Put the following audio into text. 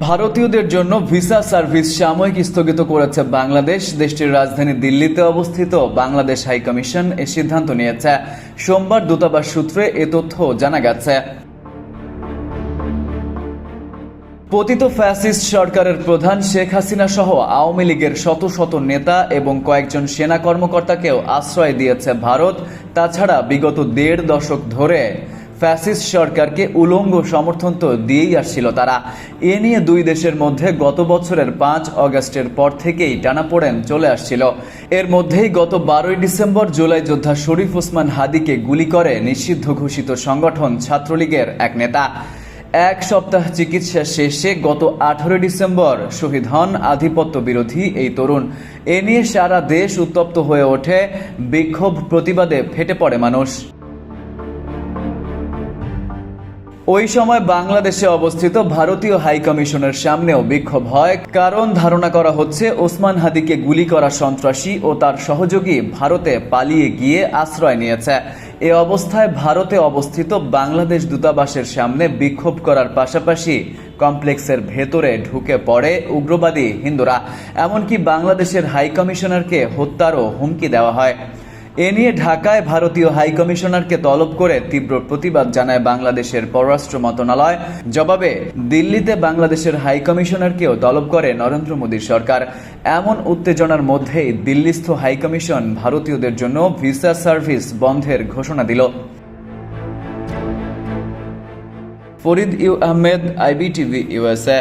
ভারতীয়দের জন্য visa service সাময়িক স্থগিত করেছে বাংলাদেশ। দেশটির রাজধানী দিল্লিতে অবস্থিত বাংলাদেশ হাইকমিশন এ সিদ্ধান্ত নিয়েছে। সোমবার দূতাবাস সূত্রে এ তথ্য জানা গেছে। পতিত ফ্যাসিস্ট সরকারের প্রধান শেখ হাসিনা সহ আওয়ামী লীগের শত শত নেতা এবং কয়েকজন সেনা কর্মকর্তাকেও আশ্রয় দিয়েছে ভারত। তাছাড়া বিগত ১.৫ দশক ধরে ফ্যাসিস্ট সরকারকে উলঙ্গ সমর্থন তো দিয়েই আসছিল তারা। এ নিয়ে দুই দেশের মধ্যে গত বছরের ৫ অগাস্টের পর থেকেই টানাপোড়েন চলে আসছিল। এর মধ্যেই গত ১২ ডিসেম্বর জুলাই যোদ্ধা শরীফ ওসমান হাদিকে গুলি করে নিষিদ্ধ ঘোষিত সংগঠন ছাত্রলীগের এক নেতা। এক সপ্তাহ চিকিৎসা শেষে গত ১৮ ডিসেম্বর শহীদ হন আধিপত্য বিরোধী এই তরুণ। এ নিয়ে সারা দেশ উত্তপ্ত হয়ে ওঠে, বিক্ষোভ প্রতিবাদে ফেটে পড়ে মানুষ। ওই সময় বাংলাদেশে অবস্থিত ভারতীয় হাইকমিশনের সামনেও বিক্ষোভ হয়, কারণ ধারণা করা হচ্ছে ওসমান হাদিকে গুলি করা সন্ত্রাসী ও তার সহযোগী ভারতে পালিয়ে গিয়ে আশ্রয় নিয়েছে। এ অবস্থায় ভারতে অবস্থিত বাংলাদেশ দূতাবাসের সামনে বিক্ষোভ করার পাশাপাশি কমপ্লেক্সের ভেতরে ঢুকে পড়ে উগ্রবাদী হিন্দুরা। এমনকি বাংলাদেশের হাইকমিশনারকে হত্যারও হুমকি দেওয়া হয়। এ নিয়ে ঢাকায় ভারতীয় হাইকমিশনারকে তলব করে তীব্র প্রতিবাদ জানায় বাংলাদেশের পররাষ্ট্র মন্ত্রণালয়। জবাবে দিল্লিতে বাংলাদেশের হাইকমিশনারকেও তলব করে নরেন্দ্র মোদীর সরকার। এমন উত্তেজনার মধ্যেই দিল্লিস্থ হাইকমিশন ভারতীয়দের জন্য ভিসা সার্ভিস বন্ধের ঘোষণা দিল। Farid U Ahmed, IBTV USA।